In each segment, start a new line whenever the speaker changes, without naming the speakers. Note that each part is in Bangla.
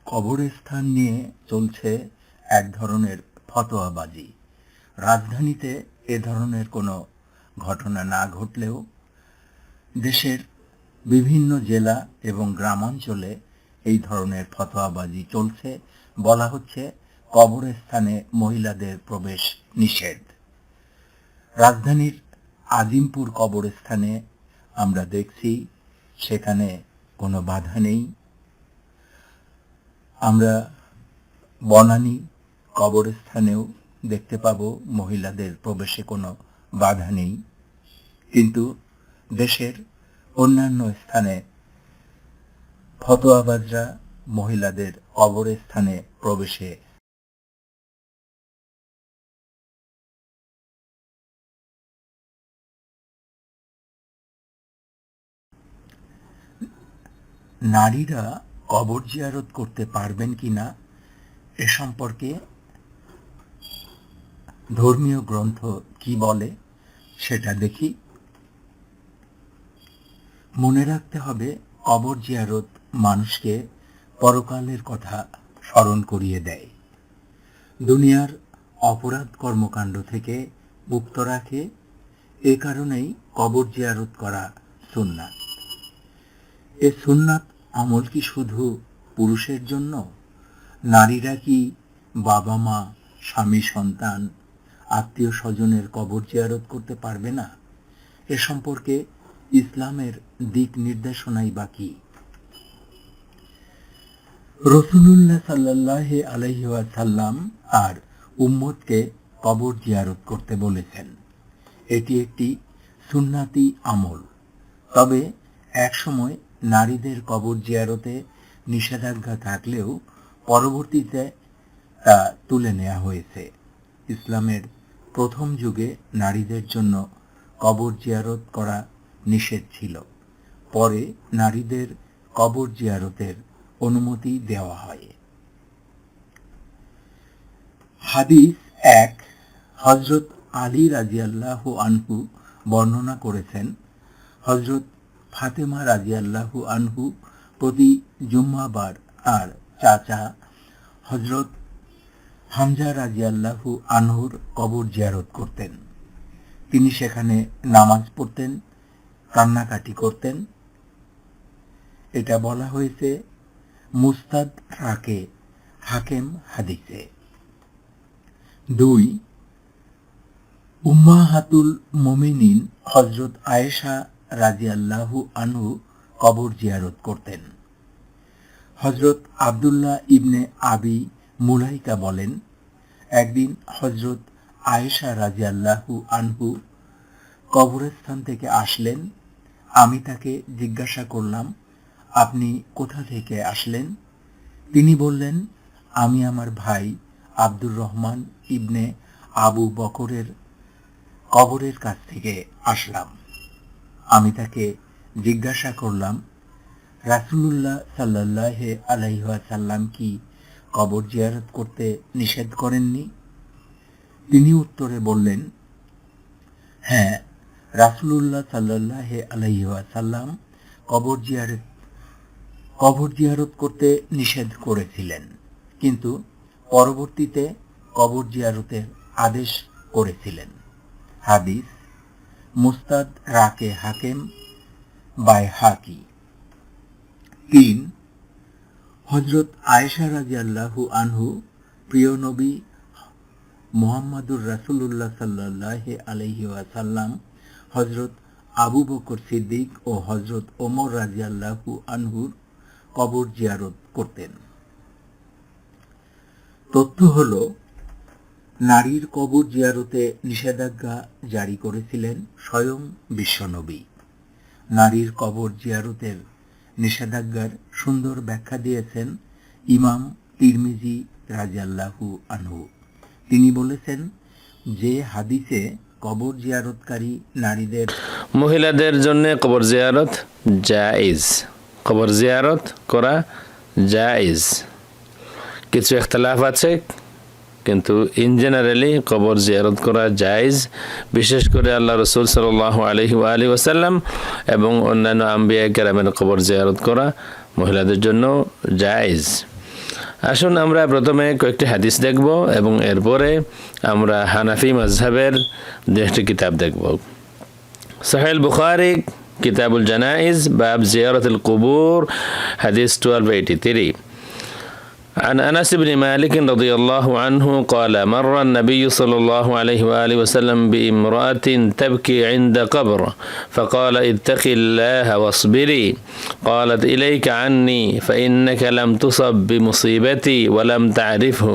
কবরস্থান নিয়ে চলছে এক ধরনের ফতোয়াবাজি। রাজধানীতে এ ধরনের কোনো ঘটনা না ঘটলেও দেশের বিভিন্ন জেলা এবং গ্রামাঞ্চলে এই ধরনের ফতোয়াবাজি চলছে। বলা হচ্ছে কবরস্থানে মহিলাদের প্রবেশ নিষেধ। রাজধানীর আজিমপুর কবরস্থানে আমরা দেখছি সেখানে কোনো বাধা নেই। আমরা বনানী কবরস্থানেও দেখতে পাব মহিলাদের প্রবেশে কোনো বাধা নেই, কিন্তু দেশের অন্যান্য স্থানে ফতোয়াবাজরা মহিলাদের কবরস্থানে প্রবেশে নারীরা কবর জিয়ারত করতে পারবেন কিনা এ সম্পর্কে ধর্মীয় গ্রন্থ কি বলে সেটা দেখি। মনে রাখতে হবে, কবর জিয়ারত মানুষকে পরকালের কথা স্মরণ করিয়ে দেয়, দুনিয়ার অপরাধ কর্মকাণ্ড থেকে মুক্ত রাখে। এ কারণেই কবর জিয়ারত করা সুন্নাত। এ সুন্নাত আমল কি শুধু পুরুষের জন্য? নারীরা কি বাবা মা, স্বামী, সন্তান, আত্মীয় স্বজনের কবর জিয়ারত করতে পারবে না? এ সম্পর্কে ইসলামের দিক নির্দেশনাই বা কি? রাসূলুল্লাহ সাল্লাল্লাহু আলাইহি ওয়াসাল্লাম আর উম্মতকে কবর জিয়ারত করতে বলেছেন। এটি একটি সুন্নাতি আমল। তবে একসময় নারীদের কবর জিয়ারতে নিষেধাজ্ঞা থাকলেও পরবর্তীতে তা তুলে নেওয়া হয়েছে। ইসলামের প্রথম যুগে নারীদের জন্য কবর জিয়ারত করা নিষেধ ছিল। পরে নারীদের কবর জিয়ারতের অনুমতি দেওয়া হয়। হাদিস 1, হযরত আলী রাদিয়াল্লাহু আনহু বর্ণনা করেছেন, হযরত ফাতেমা রাদিয়াল্লাহু আনহু প্রতি জুম্মাবার আর চাচা হযরত হামজা রাদিয়াল্লাহু আনহুর কবর জিয়ারত করতেন। তিনি সেখানে নামাজ পড়তেন, কান্নাকাটি করতেন। এটা বলা হয়েছে মুস্তাদরাকে হাকিম হাদিসে। 2, উম্মাহাতুল মুমিনিন হযরত আয়েশা রাদিয়াল্লাহু আনহু কবর জিয়ারত করতেন। হযরত আব্দুল্লাহ ইবনে আবি মুলাইকা বলেন, একদিন হযরত আয়েশা রাদিয়াল্লাহু আনহু কবরস্থান থেকে আসলেন। আমি তাকে জিজ্ঞাসা করলাম, আপনি কোথা থেকে আসলেন? তিনি বললেন, আমি আমার ভাই আব্দুর রহমান ইবনে আবু বকরের কবরের কাছ থেকে আসলাম। আমি তাকে জিজ্ঞাসা করলাম, রাসূলুল্লাহ সাল্লাল্লাহু আলাইহি ওয়াসাল্লাম কি কবর জিয়ারত করতে নিষেধ করেননি? তিনি উত্তরে বললেন, হ্যাঁ, রাসূলুল্লাহ সাল্লাল্লাহু আলাইহি ওয়াসাল্লাম কবর জিয়ারত করতে নিষেধ করেছিলেন, কিন্তু পরবর্তীতে কবর জিয়ারতের আদেশ করেছিলেন। হাদিস মুস্তাদরাকে হাকিম বাইহাকি। 3, হযরত আয়েশা রাদিয়াল্লাহু আনহু প্রিয় নবী মুহাম্মদুর রাসূলুল্লাহ সাল্লাল্লাহু আলাইহি ওয়াসাল্লাম, হযরত আবু বকর সিদ্দিক ও হযরত ওমর রাদিয়াল্লাহু আনহুর কবর জিয়ারত করতেন। তথ্য হলো, নারীর কবর জিয়ারতে নিষেধাজ্ঞা জারি করেছিলেন স্বয়ং বিশ্বনবী। নারীর কবর জিয়ারতের নিষেধাজ্ঞার সুন্দর ব্যাখ্যা দিয়েছেন ইমাম তিরমিজি রাদিয়াল্লাহু আনহু। তিনি বলেছেন, যে হাদিসে কবর জিয়ারতকারী নারীদের
মহিলাদের জন্য কবর জিয়ারত জায়েজ, কবর জিয়ারত করা জায়েজ। কিছু ইখতিলাফ আছে, কিন্তু ইন জেনারেলি কবর জিয়ারত করা জায়েজ। বিশেষ করে আল্লাহ রাসূল সাল্লাল্লাহু আলাইহি ওয়াসাল্লাম এবং অন্যান্য আম্বিয়া কেরামের কবর জিয়ারত করা মহিলাদের জন্য জায়েজ। আসুন আমরা প্রথমে কয়েকটি হাদিস দেখব এবং এরপরে আমরা হানাফি মাযহাবের দুটি কিতাব দেখব। সহিহ বুখারী কিতাবুল জানাইজ বাব জিয়ারাতুল কুবুর হাদিস 1283 عن أنس بن مالك رضي الله عنه قال مر النبي صلى الله عليه وآله وسلم بامرأة تبكي عند قبر فقال اتق الله واصبري قالت إليك عني فإنك لم تصب بمصيبتي ولم تعرفه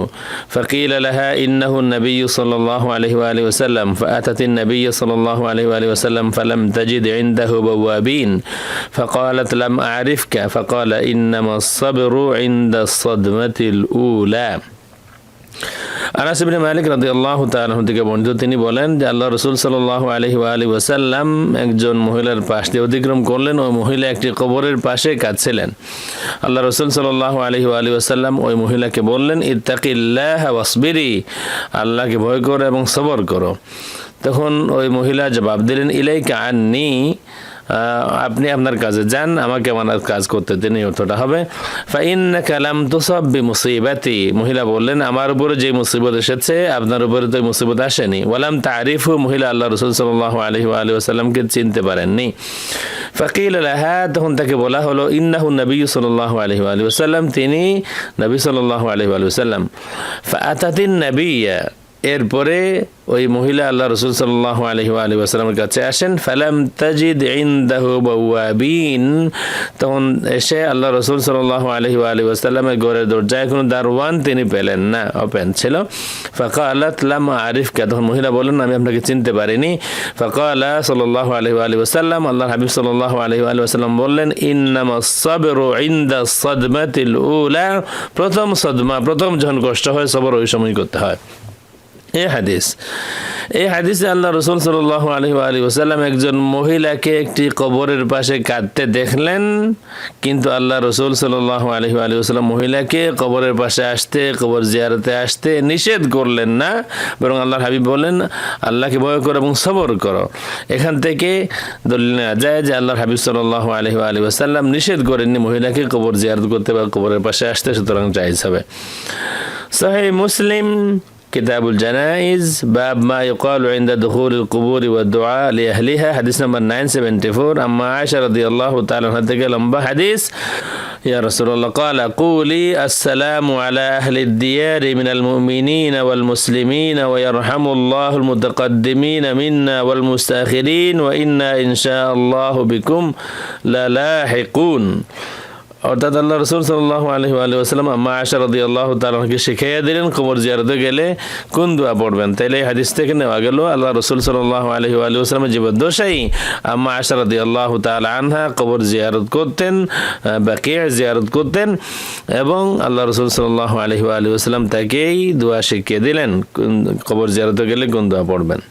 فقيل لها إنه النبي صلى الله عليه وآله وسلم فأتت النبي صلى الله عليه وآله وسلم فلم تجد عنده بوابين فقالت لم أعرفك فقال إنما الصبر عند الصدمة الأولى। আনাস ইবনে মালিক রাদিয়াল্লাহু তাআলা থেকে বর্ণিত, তিনি বলেন যে আল্লাহ রাসূল সাল্লাল্লাহু আলাইহি ওয়া আলিহি ওয়াসাল্লাম একজন মহিলার পাশ দিয়ে অতিক্রম করলেন। ওই মহিলা একটি কবরের পাশে কাঁদছিলেন। আল্লাহ রাসূল সাল্লাল্লাহু আলাইহি ওয়া আলিহি ওয়াসাল্লাম ওই মহিলাকে বললেন ইত্তাকিল্লাহা ওয়াসবিরি, আল্লাহকে ভয় করো এবং সবর করো। তখন ওই মহিলা জবাব দিলেন ইলাইকা আন্নি, আপনি আপনার কাজে যান, আমাকে আমার কাজ করতে দিন, এই অর্থটা হবে। ফাইন্নাকা লাম তুসাব বিমুসিবাতি, মহিলা বললেন আমার উপরে যে মুসিবত এসেছে আপনার উপরে তো মুসিবত আসেনি। ওয়ালাম তারিফু, মহিলা আল্লাহ রাসূল সাল্লাল্লাহু আলাইহি ওয়া আলিহি ওয়াসাল্লামকে চিনতে পারেননি। ফাকিল লাহা, তখন তাকে বলা হলো ইন্নাহু নবী সাল্লাল্লাহু আলাইহি ওয়া আলিহি ওয়াসাল্লাম, তিনি নবী সাল্লাল্লাহু আলাইহি ওয়া আলিহি ওয়াসাল্লাম। ফাআতাতিন নবিয়্যা, এরপরে ওই মহিলা আল্লাহ রাসূল সাল্লাল্লাহু আলাইহি ওয়া আলিহি ওয়াসাল্লামের কাছে আসেন। ফালাম তাজিদ ইনদাহু বাওয়াবিন, তখন এসে আল্লাহ রাসূল সাল্লাল্লাহু আলাইহি ওয়া আলিহি ওয়াসাল্লামের ঘরের দরজায় কোনো দারওয়ান তিনি পেলেন না, ওপেন ছিল। ফাকালাত লাম আরিফকা, তখন মহিলা বলেন আমি আপনাকে চিনতে পারিনি। ফাকালা সাল্লাল্লাহু আলাইহি ওয়া আলিহি ওয়াসাল্লাম, আল্লাহর হাবিব সাল্লাল্লাহু আলাইহি ওয়া আলিহি ওয়াসাল্লাম বললেন ইন্নামাস সাবরু ইনদা সাদমাতিল উলা, প্রথম সদমা, প্রথম যখন কষ্ট হয় সবর ওই সময় করতে হয়। এই হাদিসে আল্লাহ রাসূল সাল্লাল্লাহু আলাইহি ওয়া আলিহি ওয়াসাল্লাম একজন মহিলাকে একটি কবরের পাশে কাঁদতে দেখলেন, কিন্তু আল্লাহ রাসূল সাল্লাল্লাহু আলাইহি ওয়া আলিহি ওয়াসাল্লাম মহিলাকে কবরের পাশে আসতে, কবর জিয়ারতে আসতে নিষেধ করলেন না, বরং আল্লাহর হাবিব বলেন আল্লাহকে ভয় করো এবং সবর করো। এখান থেকে দলিল নেওয়া যায় যে আল্লাহর হাবিব সাল্লাল্লাহু আলাইহি ওয়া আলিহি ওয়াসাল্লাম নিষেধ করেননি মহিলাকে কবর জিয়ারত করতে বা কবরের পাশে আসতে, সুতরাং জায়েজ হবে। সহিহ মুসলিম কিতাবুল জানাইজ বাব মা ইউকালু ইনদা দুখুলিল কুবুরি ওয়া দুআ লিআহলিহা হাদিস নাম্বার 974। আম্মা আয়েশা রাদিয়াল্লাহু তাআলা আনহা থেকে লম্বা হাদিস, ইয়া রাসূলুল্লাহ ক্বালা কুলি আসসালামু আলা আহলিদ দিয়ারি মিনাল মুমিনিনা ওয়াল মুসলিমিনা ওয়া ইয়ারহামুল্লাহুল মুতাকাদ্দিমিনা মিন্না ওয়াল মুস্তাখিরিন ওয়া ইন্না ইনশাআল্লাহু বিকুম লালাহিকুন। অর্থাৎ আল্লাহ রাসূল সাল্লাল্লাহু আলাইহি ওয়া আলিহি ওয়াসাল্লাম আম্মা আয়েশা রাদিয়াল্লাহু তাআলা আনহাকে শিখিয়ে দিলেন কবর জিয়ারতে গেলে কোন দোয়া পড়বেন। তাইলে এই হাদিস থেকে নেওয়া গেল আল্লাহ রাসূল সাল্লাল্লাহু আলাইহি ওয়া আলিহি ওয়াসাল্লামের জীবদ্দশায় আম্মা আয়েশা রাদিয়াল্লাহু তাআলা আনহা কবর জিয়ারত করতেন, বাকিয়া জিয়ারত করতেন, এবং আল্লাহ রাসূল সাল্লাল্লাহু আলাইহি ওয়া আলিহি ওয়াসাল্লাম তাকেই দোয়া শিখিয়ে দিলেন কবর জিয়ারতে গেলে কোন দোয়া পড়বেন।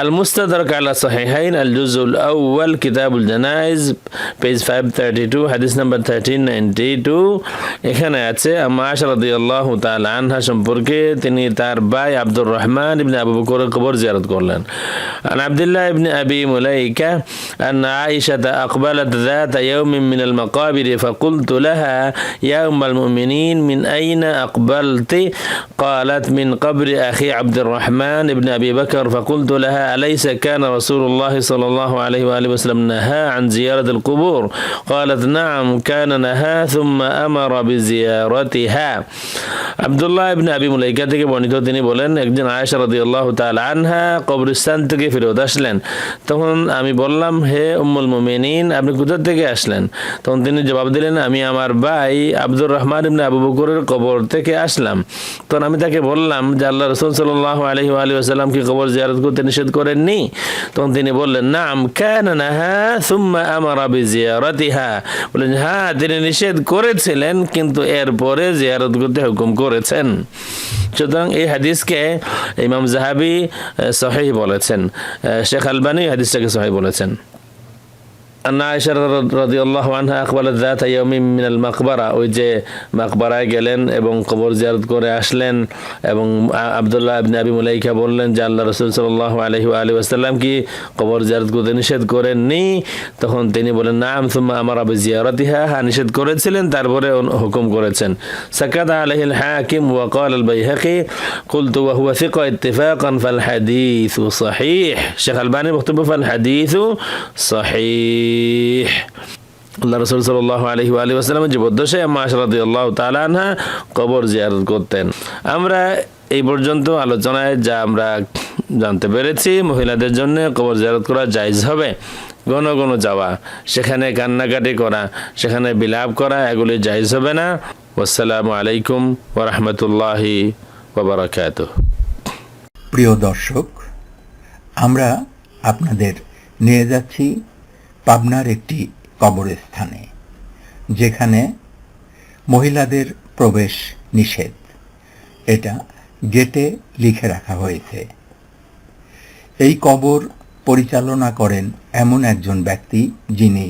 المستدرك على صحيحين الجزء الأول كتاب الجنائز page 532 হাদিস নাম্বার 1392। এখানে আছে আম্মা আয়েশা রাদিয়াল্লাহু তাআলা আনহা সম্পর্কে তিনি তার ভাই আব্দুর রহমান ইবনে আবু বকরের কবর জিয়ারত করলেন। عن عبد الله بن أبي مليكة أن عائشة أقبلت ذات يوم من المقابر فقلت لها يا أم المؤمنين من أين أقبلت؟ قالت من قبر أخي عبد الرحمن بن أبي بكر فقلت لها أليس كان رسول الله صلى الله عليه وآله وسلم نهى عن زيارة القبور؟ قالت نعم كان نهى ثم أمر بزيارتها। আব্দুল্লাহ ইবনে আবি মুলাইকা থেকে বর্ণিত, তিনি বলেন একদিন আয়েশা রাদিয়াল্লাহু তাআলা আনহা কবরস্থান থেকে ফেরত আসলেন। তখন আমি বললাম হে উম্মুল মুমিনিন, আপনি কোথা থেকে আসলেন? তখন তিনি জবাব দিলেন আমি আমার ভাই আব্দুর রহমান ইবনে আবু বকরের কবর থেকে আসলাম। তখন আমি তাকে বললাম যে আল্লাহ রাসূল সাল্লাল্লাহু আলাইহি ওয়া আলিহি ওয়াসাল্লাম কি কবর জিয়ারত করতে নিষেধ করেননি? তখন তিনি বললেন নাম কানা নাহা সুম্মা আমারা বিজিয়ারাতিহা, বলেন হ্যাঁ তিনি নিষেধ করেছিলেন কিন্তু এরপরে জিয়ারত করতে হুকুম করেছেন। সুতরাং এই হাদিসকে ইমাম যাহাবী সহিহ বলেছেন, শেখ আলবানী হাদিসটাকে সহিহ বলেছেন। আন্না আয়েশা রাদিয়াল্লাহু আনহা আকবালাত যাতা ইয়াউমিন মিনাল মাকবারা, ওই যে মাকবারায় গেলেন এবং কবর জিয়ারত করে আসলেন, এবং আব্দুল্লাহ ইবনে আবি মুলাইকা বললেন যে আল্লাহ রাসূল সাল্লাল্লাহু আলাইহি ওয়া আলিহি ওয়াসাল্লাম কি কবর জিয়ারত করতে নিষেধ করেননি? তখন তিনি বলেন নাম সুম্মা আমারা বিজিয়ারাতিহা, হ্যাঁ নিষেধ করেছিলেন, তারপরে হুকুম করেছেন। সাকাতা আলাইহিল হাকিম ওয়া ক্বালা আল বাইহাকি কুলতু ওয়া হুয়া সিকা ইত্তিফাকান ফাল হাদিসু সহিহ। শেখ আলবানী বক্তব্য ফাল হাদিসু সহিহ। আল্লাহ রাসূল সাল্লাল্লাহু আলাইহি ওয়া আলিহি ওয়াসাল্লামের জীবদ্দশায় আম্মা আয়েশা রাদিয়াল্লাহু তাআলা আনহা কবর জিয়ারত করতেন। আমরা এই পর্যন্ত আলোচনায় যা আমরা জানতে পেরেছি, মহিলাদের জন্য কবর জিয়ারত করা জায়েজ হবে। ঘন ঘন যাওয়া, সেখানে কান্নাকাটি করা, সেখানে বিলাপ করা, এগুলি জায়েজ হবে না। আসসালামু আলাইকুম ওয়া রাহমাতুল্লাহি ওয়া বারাকাতুহু।
প্রিয় দর্শক, আমরা আপনাদের নিয়ে যাচ্ছি পাবনার একটি কবরস্থানে, যেখানে মহিলাদের প্রবেশ নিষেধ। এটা গেটে লিখে রাখা হয়েছে। এই কবর পরিচালনা করেন এমন একজন ব্যক্তি যিনি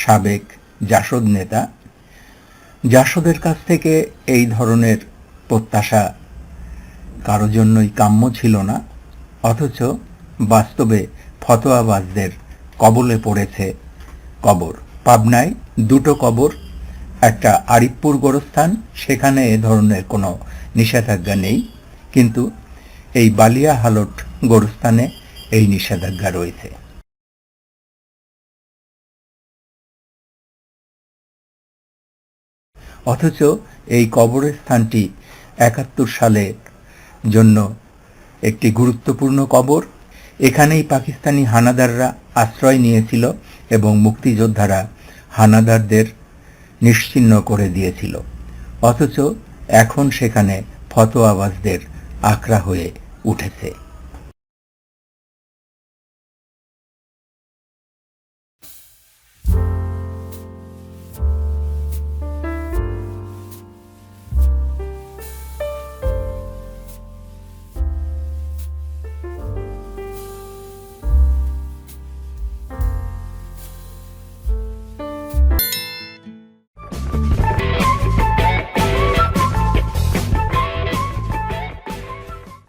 সাবেক জাসদ নেতা। জাসদের কাছ থেকে এই ধরনের প্রত্যাশা কারো জন্যই কাম্য ছিল না, অথচ বাস্তবে ফতোয়াবাজদের কবলে পড়েছে কবর। পাবনায় দুটো কবর, একটা আরিফপুর গোরস্থান, সেখানে এ ধরনের কোনো নিষেধাজ্ঞা নেই, কিন্তু এই বালিয়া হালট গোরস্থানে এই নিষেধাজ্ঞা রয়েছে। অথচ এই কবরস্থানটি ৭১ সালের জন্য একটি গুরুত্বপূর্ণ কবর। এখানেই পাকিস্তানি হানাদাররা আশ্রয় নিয়েছিল এবং মুক্তিযোদ্ধারা হানাদারদের নিশ্চিহ্ন করে দিয়েছিল। অথচ এখন সেখানে ফতোয়াবাজদের আখড়া হয়ে উঠেছে।